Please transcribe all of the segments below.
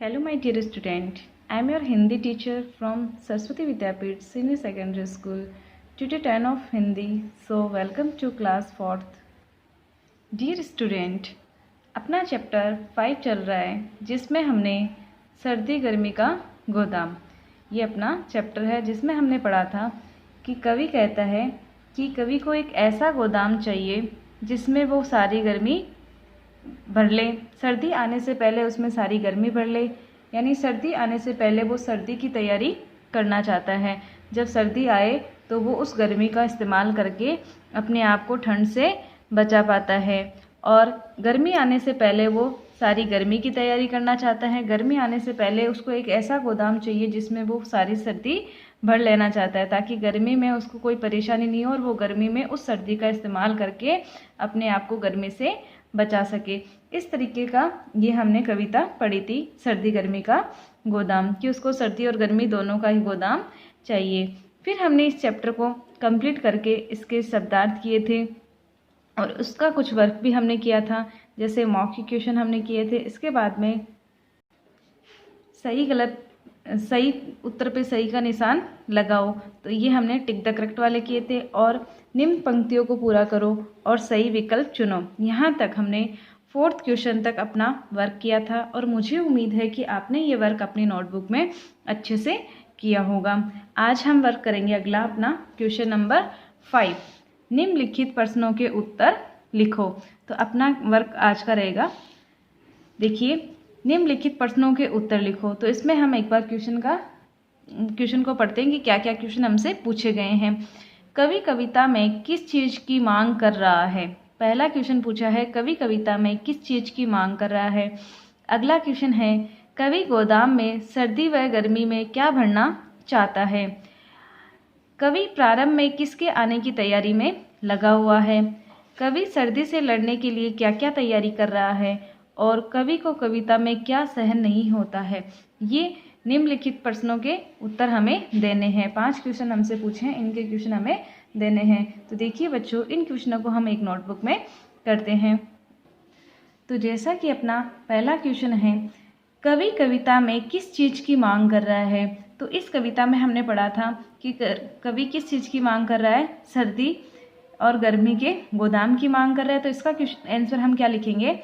Hello, my dear student. I am your Hindi teacher from Saraswati Vidyapit Senior Secondary School. Today 10 of Hindi. So welcome to class 4th. Dear student, अपना chapter 5 चल रहा है जिसमें हमने सर्दी गर्मी का गोदाम, ये अपना चैप्टर है जिसमें हमने पढ़ा था कि कवि कहता है कि कवि को एक ऐसा गोदाम चाहिए जिसमें वो सारी गर्मी भर ले, सर्दी आने से पहले उसमें सारी गर्मी भर ले, यानी सर्दी आने से पहले वो सर्दी की तैयारी करना चाहता है। जब सर्दी आए तो वो उस गर्मी का इस्तेमाल करके अपने आप को ठंड से बचा पाता है, और गर्मी आने से पहले वो सारी गर्मी की तैयारी करना चाहता है। गर्मी आने से पहले उसको एक ऐसा गोदाम चाहिए जिसमें वो सारी सर्दी भर लेना चाहता है, ताकि गर्मी में उसको कोई परेशानी नहीं हो और वो गर्मी में उस सर्दी का इस्तेमाल करके अपने आप को गर्मी से बचा सके। इस तरीके का ये हमने कविता पढ़ी थी, सर्दी गर्मी का गोदाम, कि उसको सर्दी और गर्मी दोनों का ही गोदाम चाहिए। फिर हमने इस चैप्टर को कंप्लीट करके इसके शब्दार्थ किए थे और उसका कुछ वर्क भी हमने किया था, जैसे मौखिक क्वेश्चन हमने किए थे। इसके बाद में सही उत्तर पे सही का निशान लगाओ, तो ये हमने टिक द करेक्ट वाले किए थे। और निम्न पंक्तियों को पूरा करो और सही विकल्प चुनो। यहाँ तक हमने 4th क्वेश्चन तक अपना वर्क किया था और मुझे उम्मीद है कि आपने ये वर्क अपनी नोटबुक में अच्छे से किया होगा। आज हम वर्क करेंगे अगला अपना क्वेश्चन नंबर 5, निम्नलिखित प्रश्नों के उत्तर लिखो। तो अपना वर्क आज का रहेगा, देखिए, निम्नलिखित प्रश्नों के उत्तर लिखो। तो इसमें हम एक बार क्वेश्चन को पढ़ते हैं कि क्या क्या क्वेश्चन हमसे पूछे गए हैं। कवि कविता में किस चीज़ की मांग कर रहा है? पहला क्वेश्चन पूछा है, कवि कविता में किस चीज़ की मांग कर रहा है। अगला क्वेश्चन है, कवि गोदाम में सर्दी व गर्मी में क्या भरना चाहता है। कवि प्रारंभ में किसके आने की तैयारी में लगा हुआ है। कवि सर्दी से लड़ने के लिए क्या क्या तैयारी कर रहा है, और कवि को कविता में क्या सहन नहीं होता है। ये निम्नलिखित प्रश्नों के उत्तर हमें देने हैं। 5 क्वेश्चन हमसे पूछे हैं, इनके क्वेश्चन हमें देने हैं। तो देखिए बच्चों, इन क्वेश्चनों को हम एक नोटबुक में करते हैं। तो जैसा कि अपना पहला क्वेश्चन है, कवि कविता में किस चीज़ की मांग कर रहा है। तो इस कविता में हमने पढ़ा था कि कवि किस चीज़ की मांग कर रहा है, सर्दी और गर्मी के गोदाम की मांग कर रहा है। तो इसका आंसर हम क्या लिखेंगे,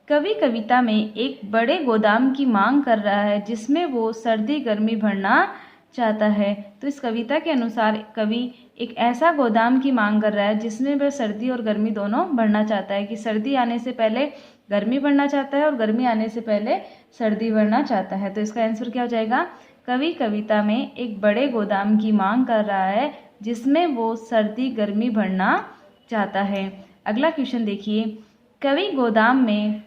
कवि कविता में एक बड़े गोदाम की मांग कर रहा है जिसमें वो सर्दी गर्मी भरना चाहता है। तो इस कविता के अनुसार कवि एक ऐसा गोदाम की मांग कर रहा है जिसमें वह सर्दी और गर्मी दोनों भरना चाहता है, कि सर्दी आने से पहले गर्मी भरना चाहता है और गर्मी आने से पहले सर्दी भरना चाहता है। तो इसका आंसर क्या हो जाएगा, कवि कविता में एक बड़े गोदाम की मांग कर रहा है जिसमें वो सर्दी गर्मी भरना चाहता है। अगला क्वेश्चन देखिए, कवि गोदाम में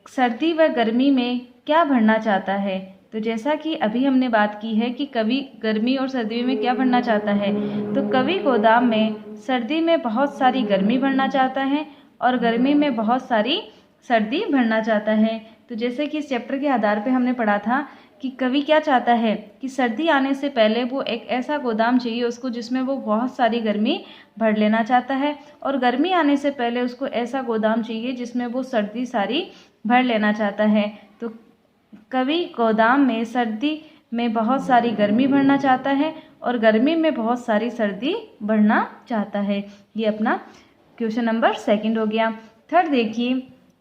सर्दी व गर्मी में क्या भरना चाहता है। तो जैसा कि अभी हमने बात की है कि कवि गर्मी और सर्दी में क्या भरना चाहता है, तो कवि गोदाम में सर्दी में बहुत सारी गर्मी भरना चाहता है और गर्मी में बहुत सारी सर्दी भरना चाहता है। तो जैसे कि इस चैप्टर के आधार पे हमने पढ़ा था कि कवि क्या चाहता है कि सर्दी आने से पहले वो एक ऐसा गोदाम चाहिए उसको जिसमें वो बहुत सारी गर्मी भर लेना चाहता है, और गर्मी आने से पहले उसको ऐसा गोदाम चाहिए जिसमें वो सर्दी सारी भर लेना चाहता है। तो कवि गोदाम में सर्दी में बहुत सारी गर्मी भरना चाहता है और गर्मी में बहुत सारी सर्दी भरना चाहता है। ये अपना क्वेश्चन नंबर 2 हो गया। 3rd देखिए,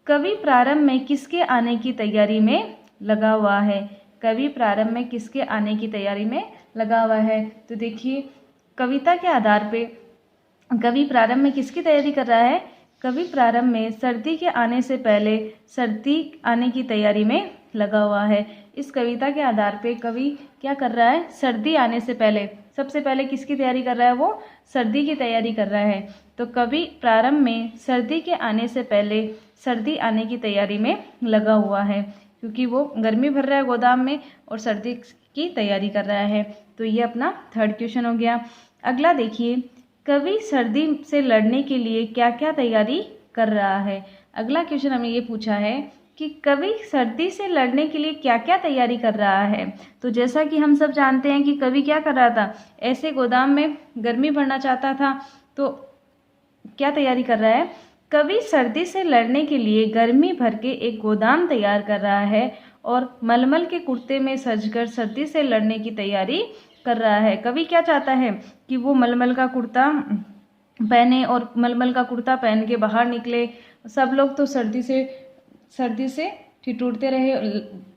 कवि प्रारंभ में किसके आने की तैयारी में लगा हुआ है। कवि प्रारंभ में किसके आने की तैयारी में लगा हुआ है। तो देखिए, कविता के आधार पे कवि प्रारंभ में किसकी तैयारी कर रहा है, कवि प्रारंभ में सर्दी के आने से पहले सर्दी आने की तैयारी में लगा हुआ है। इस कविता के आधार पे कवि क्या कर रहा है, सर्दी आने से पहले सबसे पहले किसकी तैयारी कर रहा है, वो सर्दी की तैयारी कर रहा है। तो कवि प्रारंभ में सर्दी के आने से पहले सर्दी आने की तैयारी में लगा हुआ है, क्योंकि वो गर्मी भर रहा है गोदाम में और सर्दी की तैयारी कर रहा है। तो ये अपना 3rd क्वेश्चन हो गया। अगला देखिए, कवि सर्दी से लड़ने के लिए क्या क्या तैयारी कर रहा है। अगला क्वेश्चन हमें ये पूछा है कि कवि सर्दी से लड़ने के लिए क्या क्या तैयारी कर रहा है। तो जैसा कि हम सब जानते हैं कि कवि क्या कर रहा था, ऐसे गोदाम में गर्मी भरना चाहता था। तो क्या तैयारी कर रहा है, कवि सर्दी से लड़ने के लिए गर्मी भर के एक गोदाम तैयार कर रहा है और मलमल के कुर्ते में सजकर सर्दी से लड़ने की तैयारी कर रहा है। कवि क्या चाहता है कि वो मलमल का कुर्ता पहने और मलमल का कुर्ता पहन के बाहर निकले। सब लोग तो सर्दी से ठिठुरते रहे,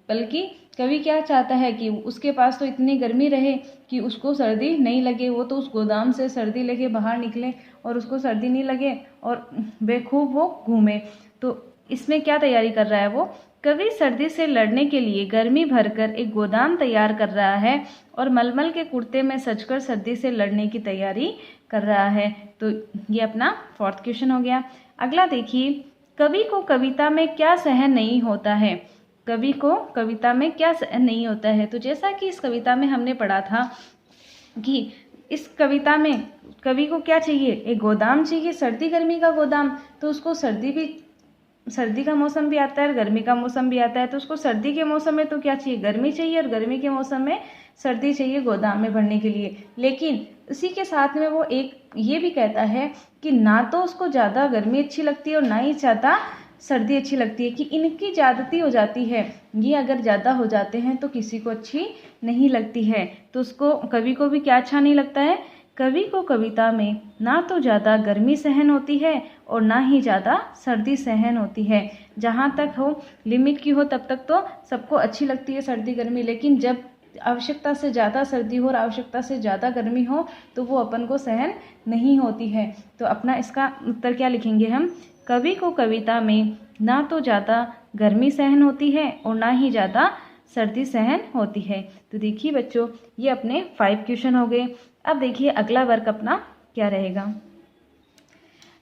बल्कि कवि क्या चाहता है कि उसके पास तो इतनी गर्मी रहे कि उसको सर्दी नहीं लगे। वो तो उस गोदाम से सर्दी लेके बाहर निकले और उसको सर्दी नहीं लगे और बेखूब वो घूमे। तो इसमें क्या तैयारी कर रहा है वो? कवि सर्दी से लड़ने के लिए गर्मी भरकर एक गोदाम तैयार कर रहा है और मलमल के कुर्ते में सजकर सर्दी से लड़ने की तैयारी कर रहा है। तो ये अपना 4th क्वेश्चन हो गया। अगला देखिए, कवि को कविता में क्या सहन नहीं होता है? कवि को कविता में क्या सहन नहीं होता है? तो जैसा कि इस कविता में हमने पढ़ा था कि इस कविता में कवि को क्या चाहिए? एक गोदाम चाहिए, सर्दी गर्मी का गोदाम। तो उसको सर्दी का मौसम भी आता है और गर्मी का मौसम भी आता है। तो उसको सर्दी के मौसम में तो क्या चाहिए? गर्मी चाहिए, और गर्मी के मौसम में सर्दी चाहिए गोदाम में भरने के लिए। लेकिन इसी के साथ में वो एक ये भी कहता है कि ना तो उसको ज़्यादा गर्मी अच्छी लगती है और ना ही ज़्यादा सर्दी अच्छी लगती है, कि इनकी ज़्यादती हो जाती है। ये अगर ज़्यादा हो जाते हैं तो किसी को अच्छी नहीं लगती है। तो उसको कवि को भी क्या अच्छा नहीं लगता है? कवि को कविता में ना तो ज़्यादा गर्मी सहन होती है और ना ही ज़्यादा सर्दी सहन होती है। जहाँ तक हो लिमिट की हो तब तक तो सबको अच्छी लगती है सर्दी गर्मी, लेकिन जब आवश्यकता से ज़्यादा सर्दी हो और आवश्यकता से ज़्यादा गर्मी हो तो वो अपन को सहन नहीं होती है। तो अपना इसका उत्तर क्या लिखेंगे हम? कवि को कविता में ना तो ज़्यादा गर्मी सहन होती है और ना ही ज़्यादा सर्दी सहन होती है। तो देखिए बच्चों, ये अपने 5 क्वेश्चन हो गए। अब देखिए अगला वर्क अपना क्या रहेगा।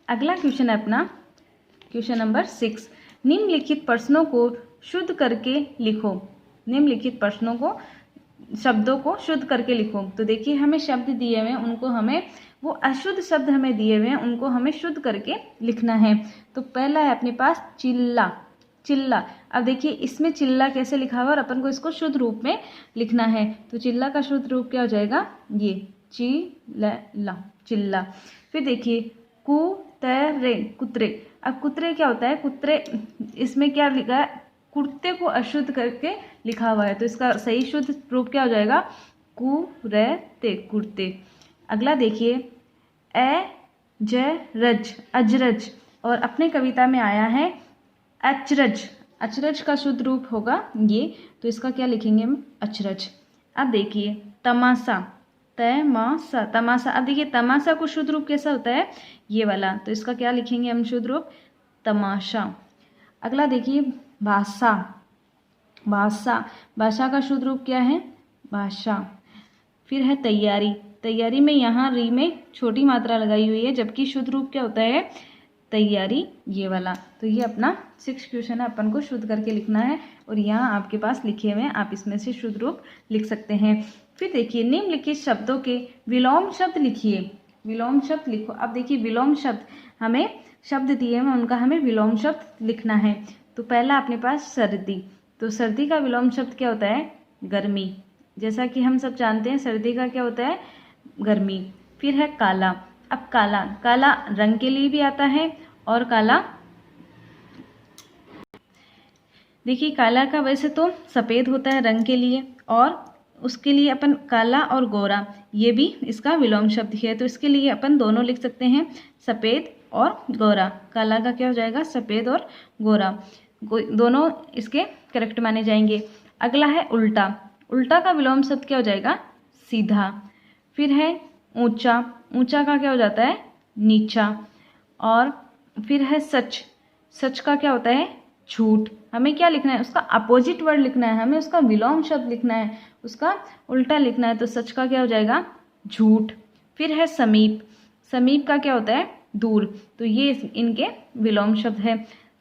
अगला क्वेश्चन है अपना क्वेश्चन नंबर 6। निम्नलिखित प्रश्नों को शुद्ध करके लिखो। निम्नलिखित प्रश्नों को शब्दों को शुद्ध करके लिखो। तो देखिए हमें शब्द दिए हुए हैं, उनको हमें वो अशुद्ध शब्द हमें दिए हुए हैं, उनको हमें शुद्ध करके लिखना है। तो पहला है अपने पास चिल्ला। चिल्ला, अब देखिए इसमें चिल्ला कैसे लिखा हुआ और अपन को इसको शुद्ध रूप में लिखना है। तो चिल्ला का शुद्ध रूप क्या हो जाएगा? ये चिल्ला, चिल्ला। फिर देखिए कुतरे, कुतरे। अब कुतरे क्या होता है? कुतरे, इसमें क्या लिखा है? कुर्ते को अशुद्ध करके लिखा हुआ है। तो इसका सही शुद्ध रूप क्या हो जाएगा? कुरते, कुर्ते। अगला देखिए अजरज, अजरज। और अपने कविता में आया है अचरज। अचरज का शुद्ध रूप होगा ये। तो इसका क्या लिखेंगे हम? अचरज। अब देखिए तमाशा, तमाशा, तमाशा। अब देखिए तमाशा को शुद्ध रूप कैसा होता है? ये वाला। तो इसका क्या लिखेंगे हम शुद्ध रूप? तमाशा। अगला देखिए भाषा, भाषा। भाषा का शुद्ध रूप क्या है? भाषा। फिर है तैयारी। तैयारी में यहाँ री में छोटी मात्रा लगाई हुई है, जबकि शुद्ध रूप क्या होता है? तैयारी, ये वाला। तो ये अपना 6 क्वेश्चन है, अपन को शुद्ध करके लिखना है और यहाँ आपके पास लिखे हुए हैं, आप इसमें से शुद्ध रूप लिख सकते हैं। फिर देखिए निम्नलिखित शब्दों के विलोम शब्द लिखिए। विलोम शब्द लिखो। अब देखिए विलोम शब्द, हमें शब्द दिए हैं उनका हमें विलोम शब्द लिखना है। तो पहला अपने पास सर्दी। तो सर्दी का विलोम शब्द क्या होता है? गर्मी। जैसा कि हम सब जानते हैं सर्दी का क्या होता है? गर्मी। फिर है काला। अब काला, काला रंग के लिए भी आता है और काला, देखिए काला का वैसे तो सफ़ेद होता है रंग के लिए, और उसके लिए अपन काला और गोरा, ये भी इसका विलोम शब्द है। तो इसके लिए अपन दोनों लिख सकते हैं, सफ़ेद और गोरा। काला का क्या हो जाएगा? सफ़ेद और गोरा, दोनों इसके करेक्ट माने जाएंगे। अगला है उल्टा। उल्टा का विलोम शब्द क्या हो जाएगा? सीधा। फिर है ऊंचा। ऊंचा का क्या हो जाता है? नीचा। और फिर है सच। सच का क्या होता है? झूठ। हमें क्या लिखना है? उसका अपोजिट वर्ड लिखना है, हमें उसका विलोम शब्द लिखना है, उसका उल्टा लिखना है। तो सच का क्या हो जाएगा? झूठ। फिर है समीप। समीप का क्या होता है? दूर। तो ये इनके विलोम शब्द है।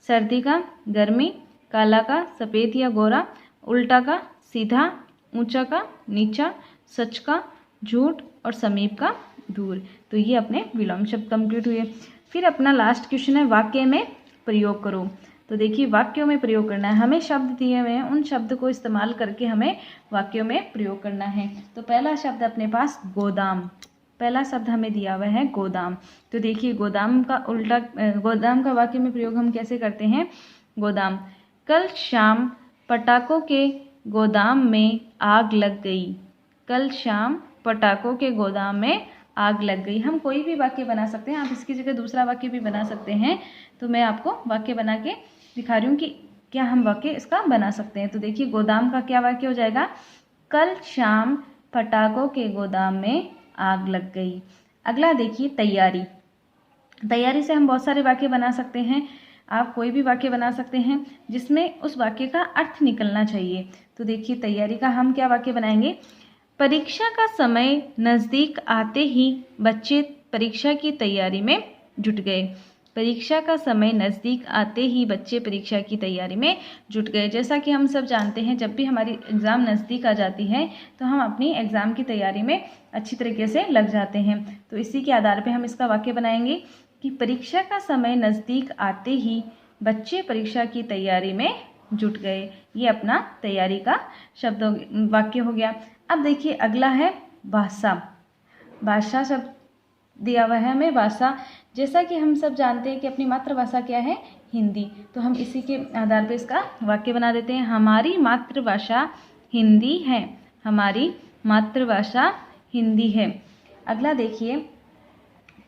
सर्दी का गर्मी, काला का सफ़ेद या गोरा, उल्टा का सीधा, ऊंचा का नीचा, सच का झूठ और समीप का दूर। तो ये अपने विलोम शब्द कंप्लीट हुए। फिर अपना लास्ट क्वेश्चन है वाक्य में प्रयोग करो। तो देखिए वाक्यों में प्रयोग करना है, हमें शब्द दिए हुए हैं, उन शब्द को इस्तेमाल करके हमें वाक्यों में प्रयोग करना है। तो पहला शब्द अपने पास गोदाम। पहला शब्द हमें दिया हुआ है गोदाम। तो देखिए गोदाम का उल्टा, गोदाम का वाक्य में प्रयोग हम कैसे करते हैं? गोदाम। कल शाम पटाखों के गोदाम में आग लग गई। कल शाम पटाखों के गोदाम में आग लग गई। हम कोई भी वाक्य बना सकते हैं, आप इसकी जगह दूसरा वाक्य भी बना सकते हैं। तो मैं आपको वाक्य बना के दिखा रही हूँ कि क्या हम वाक्य इसका बना सकते हैं। तो देखिए, गोदाम का क्या वाक्य हो जाएगा? कल शाम पटाखों के गोदाम में आग लग गई। अगला देखिए, तैयारी। तैयारी से हम बहुत सारे वाक्य बना सकते हैं। आप कोई भी वाक्य बना सकते हैं जिसमें उस वाक्य का अर्थ निकलना चाहिए। तो देखिए, तैयारी का हम क्या वाक्य बनाएंगे? परीक्षा का समय नज़दीक आते ही बच्चे परीक्षा की तैयारी में जुट गए। परीक्षा का समय नज़दीक आते ही बच्चे परीक्षा की तैयारी में जुट गए। जैसा कि हम सब जानते हैं, जब भी हमारी एग्ज़ाम नज़दीक आ जाती है तो हम अपनी एग्ज़ाम की तैयारी में अच्छी तरीके से लग जाते हैं। तो इसी के आधार पे हम इसका वाक्य बनाएंगे कि परीक्षा का समय नज़दीक आते ही बच्चे परीक्षा की तैयारी में जुट गए। ये अपना तैयारी का शब्द वाक्य हो गया। अब देखिए, अगला है भाषा। भाषा शब्द दिया हुआ है हमें, भाषा। जैसा कि हम सब जानते हैं कि अपनी मातृभाषा क्या है? हिंदी। तो हम इसी के आधार पर इसका वाक्य बना देते हैं। हमारी मातृभाषा हिंदी है। हमारी मातृभाषा हिंदी है। अगला देखिए,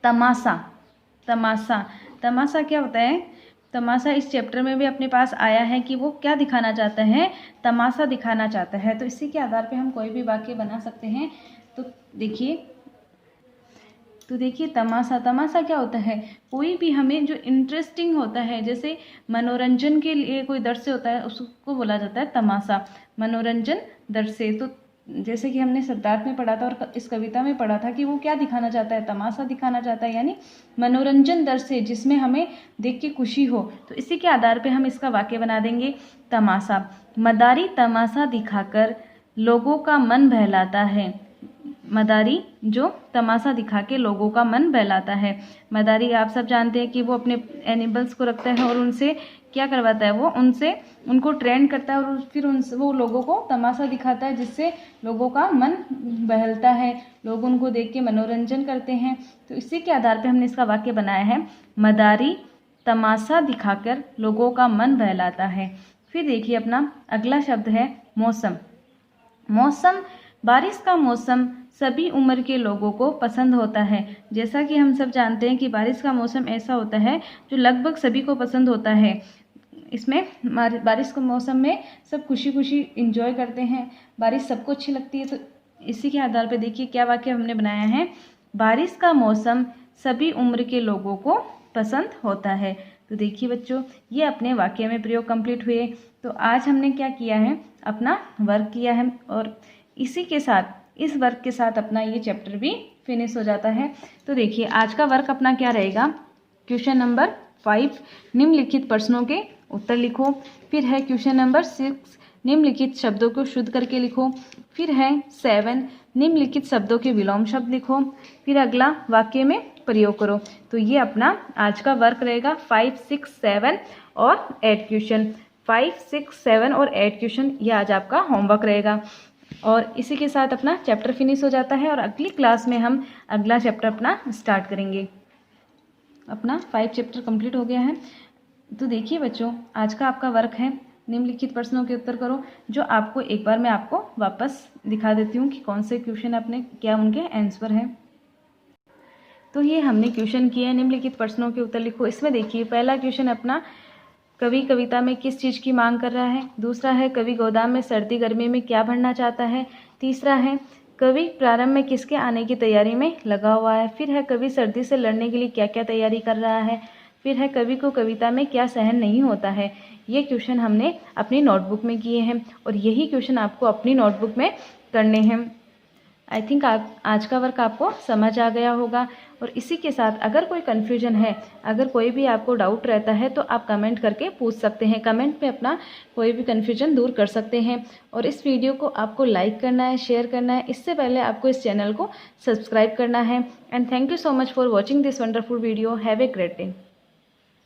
तमाशा। तमाशा, तमाशा क्या होता है? तमाशा इस चैप्टर में भी अपने पास आया है कि वो क्या दिखाना चाहता है? तमाशा दिखाना चाहता है। तो इसी के आधार पे हम कोई भी वाक्य बना सकते हैं। तो देखिए, तमाशा। तमाशा क्या होता है? कोई भी हमें जो इंटरेस्टिंग होता है, जैसे मनोरंजन के लिए कोई दृश्य होता है, उसको बोला जाता है तमाशा। मनोरंजन दृश्य। तो जैसे कि हमने सिद्धार्थ में पढ़ा था और इस कविता में पढ़ा था कि वो क्या दिखाना चाहता है? तमाशा दिखाना चाहता है, यानी मनोरंजन दृश्य जिसमें हमें देख के खुशी हो। तो इसी के आधार पे हम इसका वाक्य बना देंगे, तमाशा। मदारी तमाशा दिखाकर लोगों का मन बहलाता है। मदारी जो तमाशा दिखा के लोगों का मन बहलाता है। मदारी आप सब जानते हैं कि वो अपने एनिमल्स को रखता है और उनसे क्या करवाता है? वो उनको ट्रेंड करता है और फिर वो लोगों को तमाशा दिखाता है, जिससे लोगों का मन बहलता है, लोग उनको देख के मनोरंजन करते हैं। तो इसी के आधार पे हमने इसका वाक्य बनाया है, मदारी तमाशा दिखाकर लोगों का मन बहलाता है। फिर देखिए, अपना अगला शब्द है मौसम। मौसम, बारिश का मौसम सभी उम्र के लोगों को पसंद होता है। जैसा कि हम सब जानते हैं कि बारिश का मौसम ऐसा होता है जो लगभग सभी को पसंद होता है। इसमें बारिश के मौसम में सब खुशी खुशी इंजॉय करते हैं, बारिश सबको अच्छी लगती है। तो इसी के आधार पर देखिए क्या वाक्य हमने बनाया है, बारिश का मौसम सभी उम्र के लोगों को पसंद होता है। तो देखिए बच्चों, ये अपने वाक्य में प्रयोग कंप्लीट हुए। तो आज हमने क्या किया है, अपना वर्क किया है और इसी के साथ, इस वर्क के साथ अपना ये चैप्टर भी फिनिश हो जाता है। तो देखिए आज का वर्क अपना क्या रहेगा, क्वेश्चन नंबर 5 निम्नलिखित प्रश्नों के उत्तर लिखो। फिर है क्वेश्चन नंबर 6 निम्नलिखित शब्दों को शुद्ध करके लिखो। फिर है 7 निम्नलिखित शब्दों के विलोम शब्द लिखो। फिर अगला वाक्य में प्रयोग करो। तो ये अपना आज का वर्क रहेगा 5, 6, 7 और 8 क्वेश्चन। 5, 6, 7 और 8 क्वेश्चन ये आज आपका होमवर्क रहेगा। और इसी के साथ अपना चैप्टर फिनिश हो जाता है और अगली क्लास में हम अगला चैप्टर अपना स्टार्ट करेंगे। अपना 5 चैप्टर कंप्लीट हो गया है। तो देखिए बच्चों, आज का आपका वर्क है निम्नलिखित प्रश्नों के उत्तर करो, जो आपको एक बार मैं आपको वापस दिखा देती हूँ कि कौन से क्वेश्चन आपने क्या उनके आंसर हैं। तो ये हमने क्वेश्चन किए हैं, निम्नलिखित प्रश्नों के उत्तर लिखो। इसमें देखिए पहला क्वेश्चन अपना, कवि कविता में किस चीज़ की मांग कर रहा है। दूसरा है कवि गोदाम में सर्दी गर्मी में क्या भरना चाहता है। तीसरा है कवि प्रारंभ में किसके आने की तैयारी में लगा हुआ है। फिर है कवि सर्दी से लड़ने के लिए क्या क्या तैयारी कर रहा है। फिर है कवि को कविता में क्या सहन नहीं होता है। ये क्वेश्चन हमने अपनी नोटबुक में किए हैं और यही क्वेश्चन आपको अपनी नोटबुक में करने हैं। आई थिंक आज का वर्क आपको समझ आ गया होगा। और इसी के साथ अगर कोई कन्फ्यूजन है, अगर कोई भी आपको डाउट रहता है तो आप कमेंट करके पूछ सकते हैं। कमेंट पे अपना कोई भी कन्फ्यूजन दूर कर सकते हैं। और इस वीडियो को आपको लाइक करना है, शेयर करना है। इससे पहले आपको इस चैनल को सब्सक्राइब करना है। And thank you so much for watching this wonderful video. Have a great day.